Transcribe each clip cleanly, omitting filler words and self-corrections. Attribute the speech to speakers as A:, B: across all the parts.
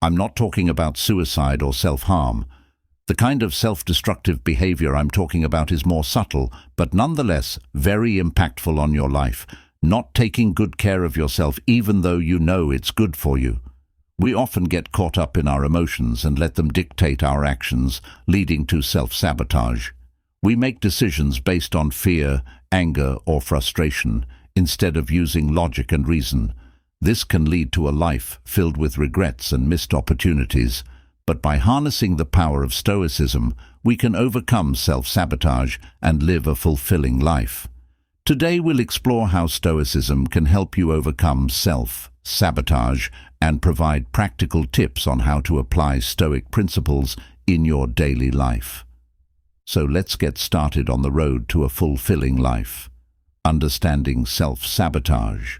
A: I'm not talking about suicide or self-harm. The kind of self-destructive behavior I'm talking about is more subtle, but nonetheless very impactful on your life. Not taking good care of yourself even though you know it's good for you. We often get caught up in our emotions and let them dictate our actions, leading to self-sabotage. We make decisions based on fear, anger, or frustration, instead of using logic and reason. This can lead to a life filled with regrets and missed opportunities. But by harnessing the power of Stoicism, we can overcome self-sabotage and live a fulfilling life. Today we'll explore how Stoicism can help you overcome self-sabotage and provide practical tips on how to apply Stoic principles in your daily life. So let's get started on the road to a fulfilling life. Understanding self-sabotage.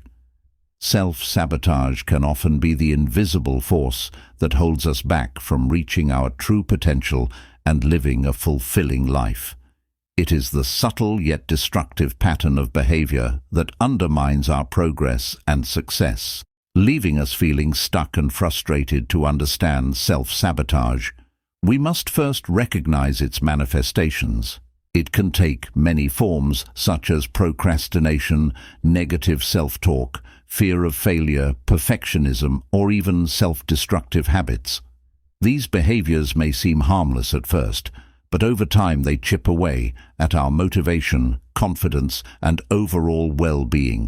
A: Self-sabotage can often be the invisible force that holds us back from reaching our true potential and living a fulfilling life. It is the subtle yet destructive pattern of behavior that undermines our progress and success, leaving us feeling stuck and frustrated. To understand self-sabotage, we must first recognize its manifestations. It can take many forms, such as procrastination, negative self-talk, fear of failure, perfectionism, or even self-destructive habits. These behaviors may seem harmless at first, but over time they chip away at our motivation, confidence, and overall well-being.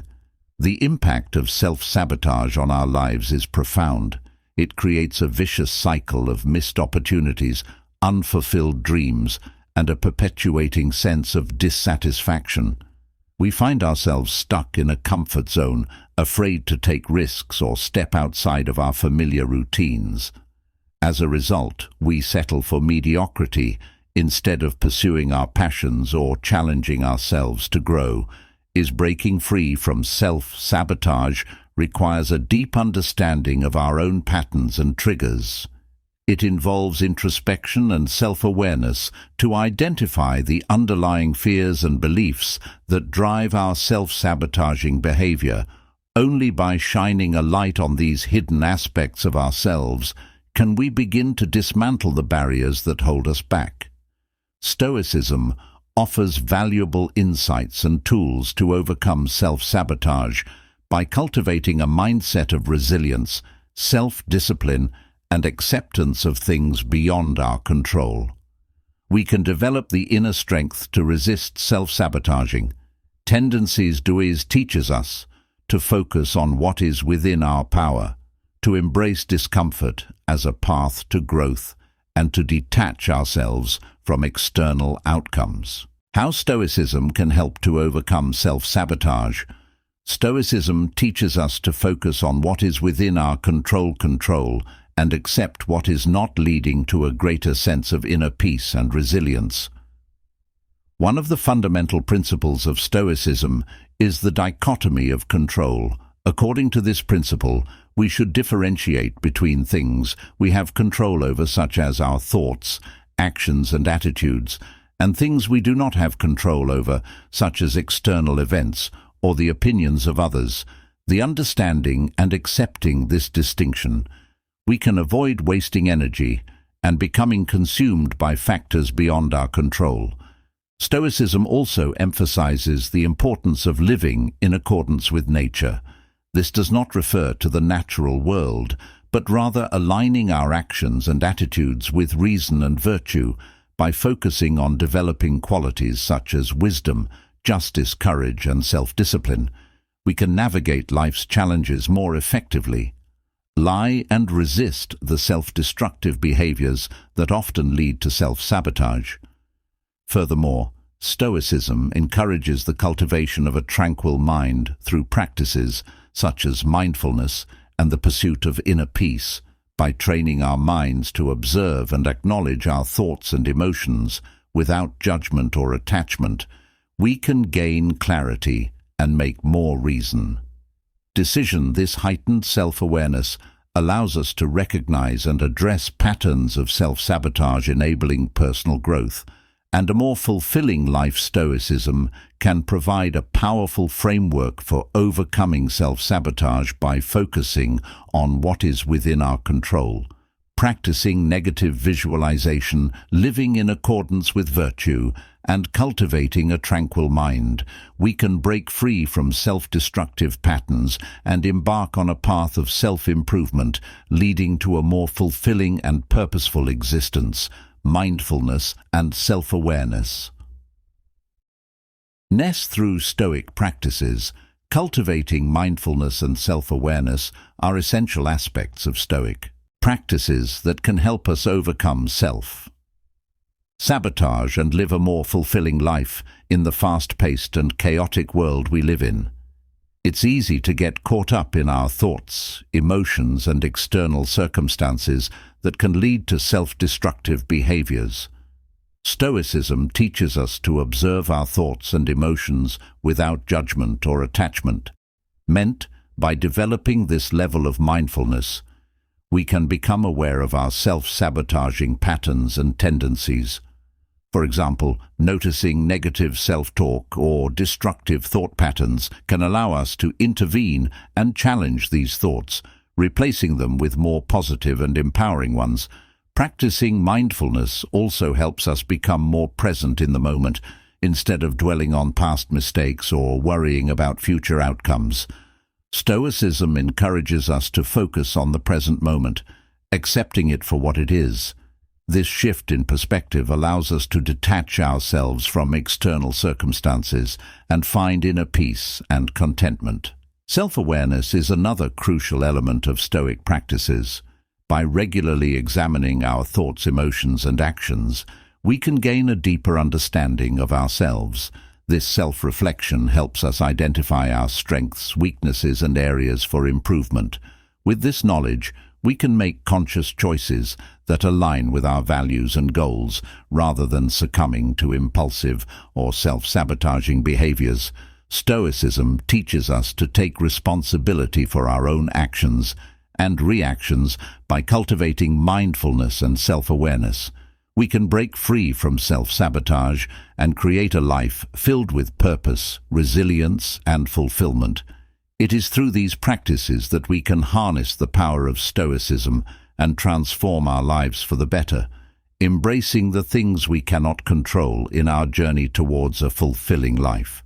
A: The impact of self-sabotage on our lives is profound. It creates a vicious cycle of missed opportunities, unfulfilled dreams, and a perpetuating sense of dissatisfaction. We find ourselves stuck in a comfort zone, afraid to take risks or step outside of our familiar routines. As a result, we settle for mediocrity instead of pursuing our passions or challenging ourselves to grow. Breaking free from self-sabotage requires a deep understanding of our own patterns and triggers. It involves introspection and self-awareness to identify the underlying fears and beliefs that drive our self-sabotaging behavior. Only by shining a light on these hidden aspects of ourselves can we begin to dismantle the barriers that hold us back. Stoicism offers valuable insights and tools to overcome self-sabotage by cultivating a mindset of resilience, self-discipline, and acceptance of things beyond our control. We can develop the inner strength to resist self-sabotaging tendencies. Stoicism teaches us to focus on what is within our power, to embrace discomfort as a path to growth, and to detach ourselves from external outcomes. How Stoicism can help to overcome self-sabotage. Stoicism teaches us to focus on what is within our control and accept what is not, leading to a greater sense of inner peace and resilience. One of the fundamental principles of Stoicism is the dichotomy of control. According to this principle, we should differentiate between things we have control over, such as our thoughts, actions, and attitudes, and things we do not have control over, such as external events or the opinions of others. The understanding and accepting this distinction, we can avoid wasting energy and becoming consumed by factors beyond our control. Stoicism also emphasizes the importance of living in accordance with nature. This does not refer to the natural world, but rather aligning our actions and attitudes with reason and virtue by focusing on developing qualities such as wisdom, justice, courage, and self-discipline. We can navigate life's challenges more effectively, lie and resist the self-destructive behaviors that often lead to self-sabotage. Furthermore, Stoicism encourages the cultivation of a tranquil mind through practices such as mindfulness and the pursuit of inner peace. By training our minds to observe and acknowledge our thoughts and emotions without judgment or attachment, we can gain clarity and make more reasoned decisions. This heightened self-awareness allows us to recognize and address patterns of self-sabotage, enabling personal growth and a more fulfilling life. Stoicism can provide a powerful framework for overcoming self-sabotage by focusing on what is within our control. practicing negative visualization, living in accordance with virtue, and cultivating a tranquil mind, we can break free from self-destructive patterns and embark on a path of self-improvement, leading to a more fulfilling and purposeful existence, mindfulness and self-awareness. Through Stoic practices, cultivating mindfulness and self-awareness are essential aspects of Stoic practices that can help us overcome self-sabotage and live a more fulfilling life in the fast-paced and chaotic world we live in. It's easy to get caught up in our thoughts, emotions, and external circumstances that can lead to self-destructive behaviors. Stoicism teaches us to observe our thoughts and emotions without judgment or attachment. By developing this level of mindfulness, we can become aware of our self-sabotaging patterns and tendencies. For example, noticing negative self-talk or destructive thought patterns can allow us to intervene and challenge these thoughts, replacing them with more positive and empowering ones. Practicing mindfulness also helps us become more present in the moment, instead of dwelling on past mistakes or worrying about future outcomes. Stoicism encourages us to focus on the present moment, accepting it for what it is. This shift in perspective allows us to detach ourselves from external circumstances and find inner peace and contentment. Self-awareness is another crucial element of Stoic practices. By regularly examining our thoughts, emotions, and actions, we can gain a deeper understanding of ourselves. This self-reflection helps us identify our strengths, weaknesses, and areas for improvement. With this knowledge, we can make conscious choices that align with our values and goals, rather than succumbing to impulsive or self-sabotaging behaviors. Stoicism teaches us to take responsibility for our own actions and reactions by cultivating mindfulness and self-awareness. We can break free from self-sabotage and create a life filled with purpose, resilience, and fulfillment. It is through these practices that we can harness the power of Stoicism and transform our lives for the better, embracing the things we cannot control in our journey towards a fulfilling life.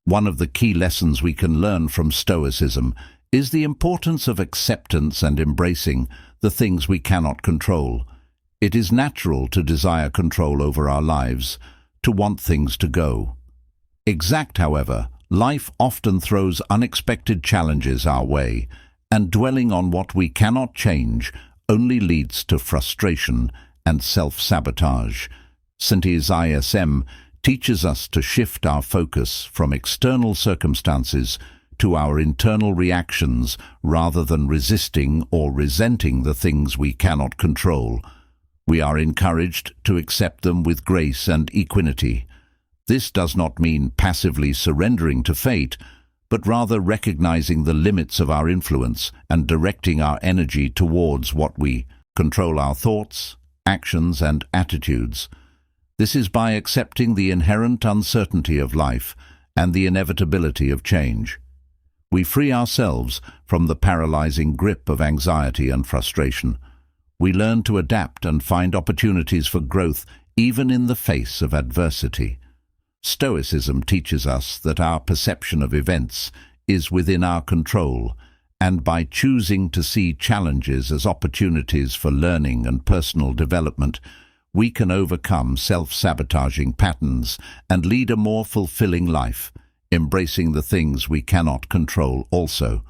A: One of the key lessons we can learn from Stoicism is the importance of acceptance and embracing the things we cannot control. It is natural to desire control over our lives, to want things to go. However, life often throws unexpected challenges our way, and dwelling on what we cannot change only leads to frustration and self-sabotage. Stoicism teaches us to shift our focus from external circumstances to our internal reactions rather than resisting or resenting the things we cannot control. We are encouraged to accept them with grace and equanimity. This does not mean passively surrendering to fate, but rather recognizing the limits of our influence and directing our energy towards what we control: our thoughts, actions, and attitudes. This is by accepting the inherent uncertainty of life and the inevitability of change. We free ourselves from the paralyzing grip of anxiety and frustration. We learn to adapt and find opportunities for growth even in the face of adversity. Stoicism teaches us that our perception of events is within our control, and by choosing to see challenges as opportunities for learning and personal development, we can overcome self-sabotaging patterns and lead a more fulfilling life. Embracing the things we cannot control also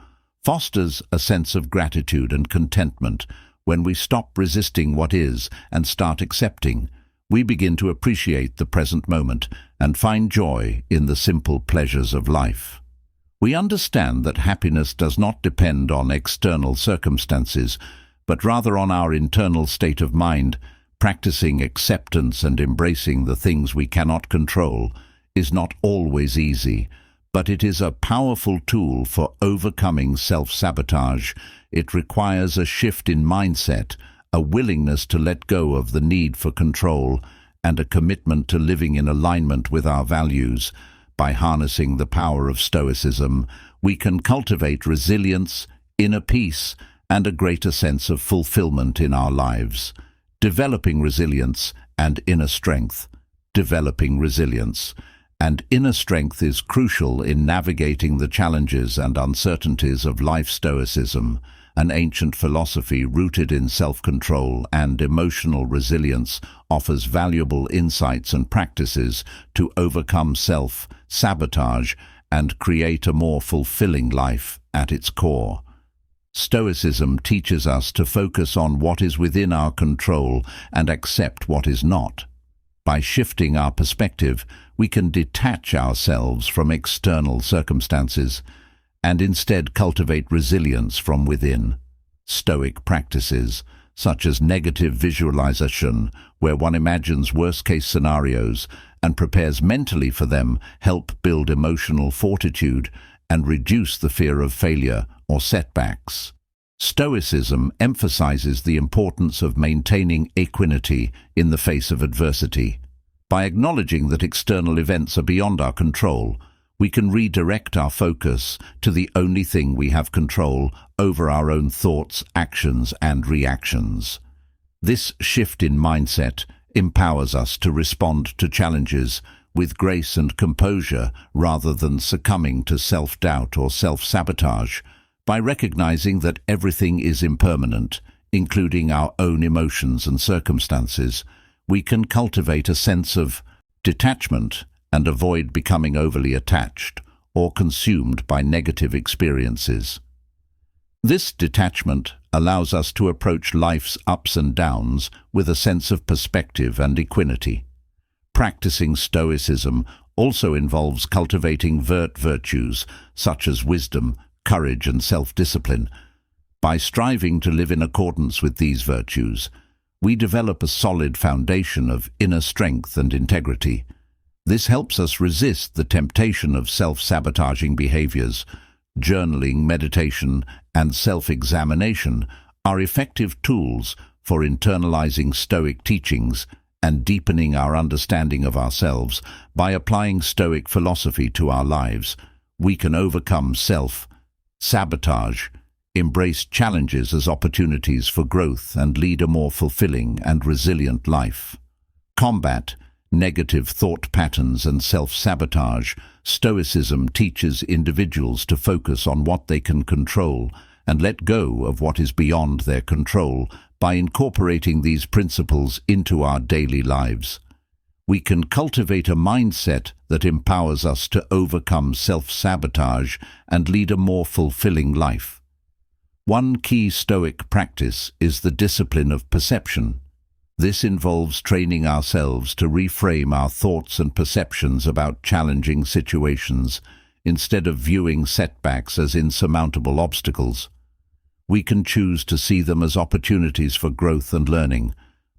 A: fosters a sense of gratitude and contentment. When we stop resisting what is and start accepting, we begin to appreciate the present moment and find joy in the simple pleasures of life. We understand that happiness does not depend on external circumstances, but rather on our internal state of mind. Practicing acceptance and embracing the things we cannot control is not always easy, but it is a powerful tool for overcoming self-sabotage. It requires a shift in mindset, a willingness to let go of the need for control, and a commitment to living in alignment with our values. By harnessing the power of Stoicism, we can cultivate resilience, inner peace, and a greater sense of fulfillment in our lives. Developing resilience and inner strength. Developing resilience and inner strength is crucial in navigating the challenges and uncertainties of life. Stoicism, an ancient philosophy rooted in self-control and emotional resilience, offers valuable insights and practices to overcome self-sabotage and create a more fulfilling life. At its core, Stoicism teaches us to focus on what is within our control and accept what is not. By shifting our perspective, we can detach ourselves from external circumstances and instead cultivate resilience from within. Stoic practices, such as negative visualization, where one imagines worst-case scenarios and prepares mentally for them, help build emotional fortitude and reduce the fear of failure or setbacks. Stoicism emphasizes the importance of maintaining equanimity in the face of adversity. By acknowledging that external events are beyond our control, we can redirect our focus to the only thing we have control over: our own thoughts, actions, and reactions. This shift in mindset empowers us to respond to challenges with grace and composure rather than succumbing to self-doubt or self-sabotage. By recognizing that everything is impermanent, including our own emotions and circumstances, we can cultivate a sense of detachment and avoid becoming overly attached or consumed by negative experiences. This detachment allows us to approach life's ups and downs with a sense of perspective and equanimity. Practicing Stoicism also involves cultivating virtues such as wisdom, courage, and self-discipline. By striving to live in accordance with these virtues, we develop a solid foundation of inner strength and integrity. This helps us resist the temptation of self-sabotaging behaviors. Journaling, meditation, and self-examination are effective tools for internalizing Stoic teachings and deepening our understanding of ourselves. By applying Stoic philosophy to our lives, we can overcome self-sabotage, embrace challenges as opportunities for growth, and lead a more fulfilling and resilient life. Combat negative thought patterns and self-sabotage. Stoicism teaches individuals to focus on what they can control and let go of what is beyond their control. By incorporating these principles into our daily lives, we can cultivate a mindset that empowers us to overcome self-sabotage and lead a more fulfilling life. One key Stoic practice is the discipline of perception. This involves training ourselves to reframe our thoughts and perceptions about challenging situations. Instead of viewing setbacks as insurmountable obstacles, we can choose to see them as opportunities for growth and learning.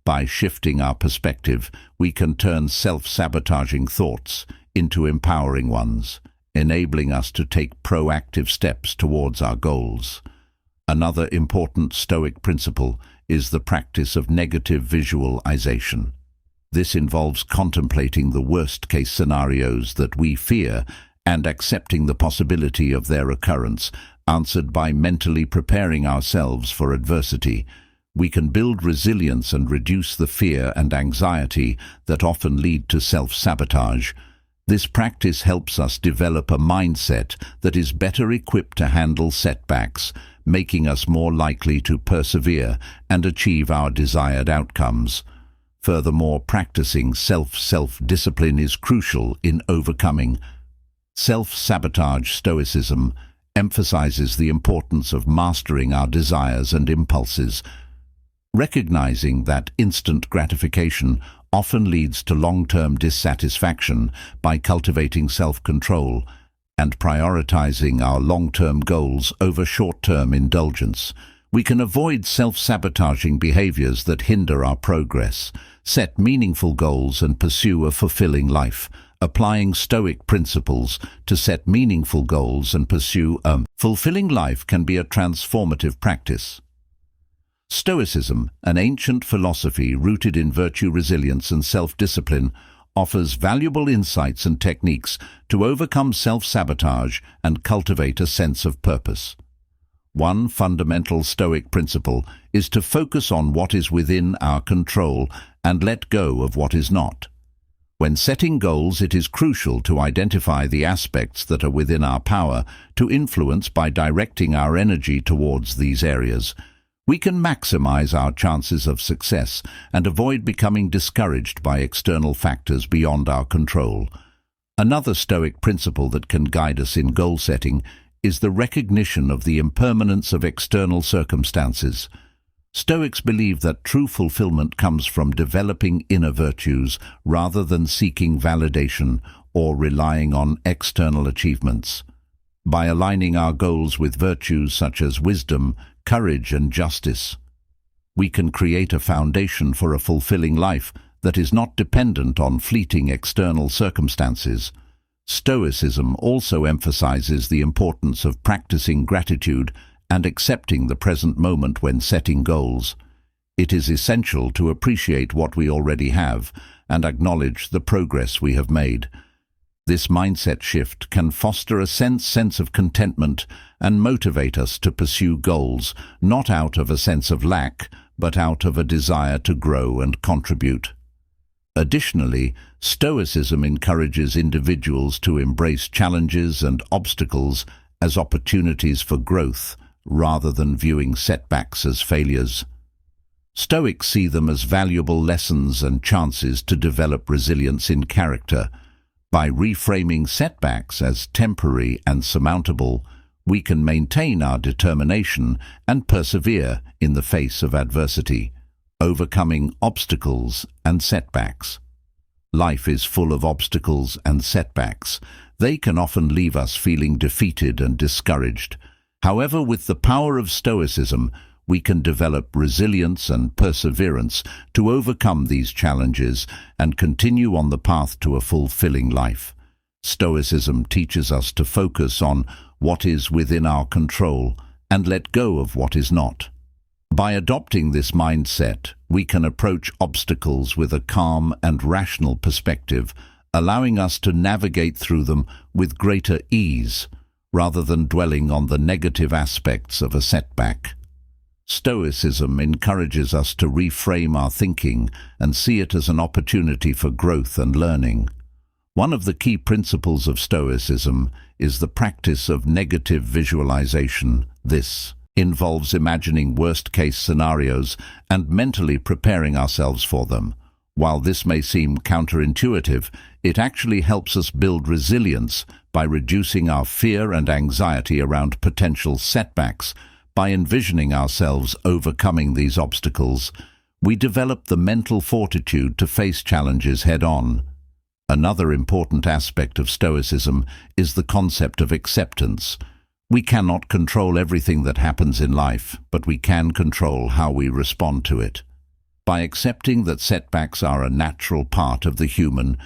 A: By shifting our perspective, we can turn self-sabotaging thoughts into empowering ones, enabling us to take proactive steps towards our goals. Another important Stoic principle is the practice of negative visualization. This involves contemplating the worst-case scenarios that we fear and accepting the possibility of their occurrence. Answered by mentally preparing ourselves for adversity, we can build resilience and reduce the fear and anxiety that often lead to self-sabotage. This practice helps us develop a mindset that is better equipped to handle setbacks, making us more likely to persevere and achieve our desired outcomes. Furthermore, practicing self-discipline is crucial in overcoming self-sabotage. Stoicism emphasizes the importance of mastering our desires and impulses, recognizing that instant gratification often leads to long-term dissatisfaction. By cultivating self-control and prioritizing our long-term goals over short-term indulgence, we can avoid self-sabotaging behaviors that hinder our progress, set meaningful goals, and pursue a fulfilling life. Applying Stoic principles to set meaningful goals and pursue a fulfilling life can be a transformative practice. Stoicism, an ancient philosophy rooted in virtue, resilience, and self-discipline, offers valuable insights and techniques to overcome self-sabotage and cultivate a sense of purpose. One fundamental Stoic principle is to focus on what is within our control and let go of what is not. When setting goals, it is crucial to identify the aspects that are within our power to influence by directing our energy towards these areas. We can maximize our chances of success and avoid becoming discouraged by external factors beyond our control. Another Stoic principle that can guide us in goal setting is the recognition of the impermanence of external circumstances. Stoics believe that true fulfillment comes from developing inner virtues rather than seeking validation or relying on external achievements. By aligning our goals with virtues such as wisdom, courage, and justice, we can create a foundation for a fulfilling life that is not dependent on fleeting external circumstances. Stoicism also emphasizes the importance of practicing gratitude and accepting the present moment when setting goals. It is essential to appreciate what we already have and acknowledge the progress we have made. This mindset shift can foster a sense of contentment and motivate us to pursue goals, not out of a sense of lack, but out of a desire to grow and contribute. Additionally, Stoicism encourages individuals to embrace challenges and obstacles as opportunities for growth, rather than viewing setbacks as failures. Stoics see them as valuable lessons and chances to develop resilience in character. By reframing setbacks as temporary and surmountable, we can maintain our determination and persevere in the face of adversity, overcoming obstacles and setbacks. Life is full of obstacles and setbacks. They can often leave us feeling defeated and discouraged. However, with the power of Stoicism, we can develop resilience and perseverance to overcome these challenges and continue on the path to a fulfilling life. Stoicism teaches us to focus on what is within our control and let go of what is not. By adopting this mindset, we can approach obstacles with a calm and rational perspective, allowing us to navigate through them with greater ease, rather than dwelling on the negative aspects of a setback. Stoicism encourages us to reframe our thinking and see it as an opportunity for growth and learning. One of the key principles of Stoicism is the practice of negative visualization. This involves imagining worst-case scenarios and mentally preparing ourselves for them. While this may seem counterintuitive, it actually helps us build resilience by reducing our fear and anxiety around potential setbacks. By envisioning ourselves overcoming these obstacles, we develop the mental fortitude to face challenges head-on. Another important aspect of Stoicism is the concept of acceptance. We cannot control everything that happens in life, but we can control how we respond to it. By accepting that setbacks are a natural part of the human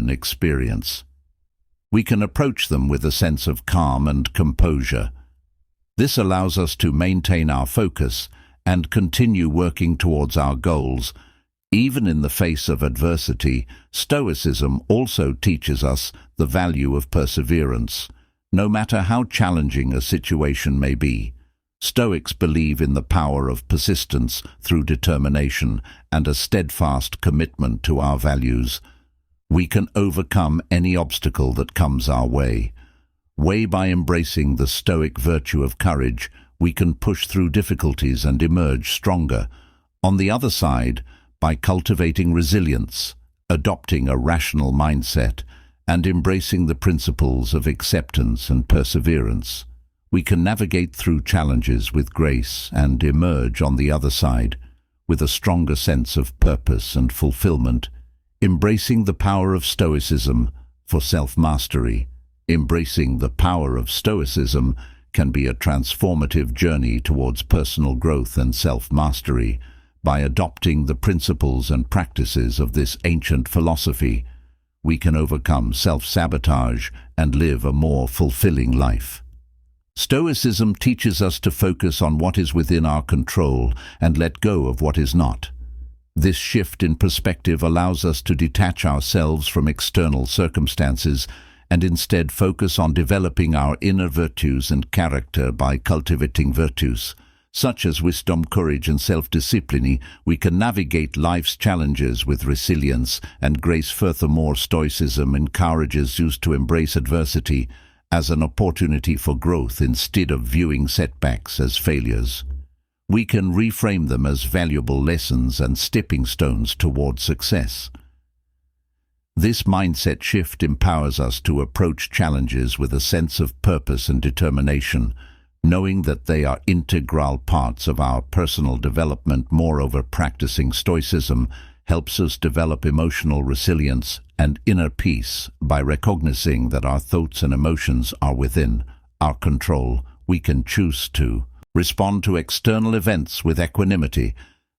A: experience, we can approach them with a sense of calm and composure. This allows us to maintain our focus and continue working towards our goals. Even in the face of adversity, Stoicism also teaches us the value of perseverance. No matter how challenging a situation may be, Stoics believe in the power of persistence through determination and a steadfast commitment to our values. We can overcome any obstacle that comes our way. By embracing the Stoic virtue of courage, we can push through difficulties and emerge stronger. On the other side, by cultivating resilience, adopting a rational mindset, and embracing the principles of acceptance and perseverance, we can navigate through challenges with grace and emerge on the other side with a stronger sense of purpose and fulfillment. Embracing the power of Stoicism for self-mastery. Embracing the power of Stoicism can be a transformative journey towards personal growth and self-mastery. By adopting the principles and practices of this ancient philosophy, we can overcome self-sabotage and live a more fulfilling life. Stoicism teaches us to focus on what is within our control and let go of what is not. This shift in perspective allows us to detach ourselves from external circumstances and instead focus on developing our inner virtues and character by cultivating virtues, such as wisdom, courage, and self-discipline, we can navigate life's challenges with resilience and grace. Furthermore, Stoicism encourages us to embrace adversity as an opportunity for growth instead of viewing setbacks as failures. We can reframe them as valuable lessons and stepping stones toward success. This mindset shift empowers us to approach challenges with a sense of purpose and determination, knowing that they are integral parts of our personal development. Moreover, practicing Stoicism helps us develop emotional resilience and inner peace. By recognizing that our thoughts and emotions are within our control, we can choose to respond to external events with equanimity.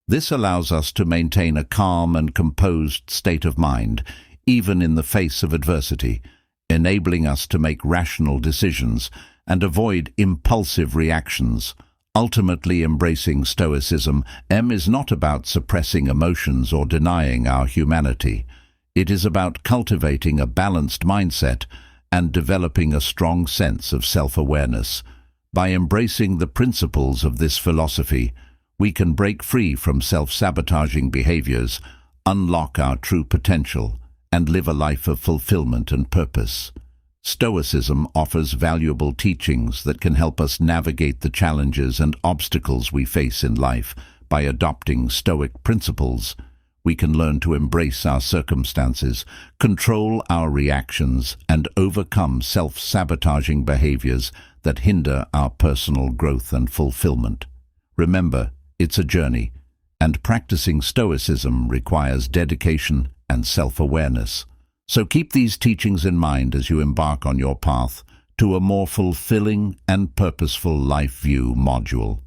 A: This allows us to maintain a calm and composed state of mind, even in the face of adversity, enabling us to make rational decisions and avoid impulsive reactions. Ultimately, embracing Stoicism is not about suppressing emotions or denying our humanity. It is about cultivating a balanced mindset and developing a strong sense of self-awareness. By embracing the principles of this philosophy, we can break free from self-sabotaging behaviors, unlock our true potential, and live a life of fulfillment and purpose. Stoicism offers valuable teachings that can help us navigate the challenges and obstacles we face in life. By adopting Stoic principles, we can learn to embrace our circumstances, control our reactions, and overcome self-sabotaging behaviors that hinder our personal growth and fulfillment. Remember, it's a journey, and practicing Stoicism requires dedication and self-awareness. So keep these teachings in mind as you embark on your path to a more fulfilling and purposeful life. View module.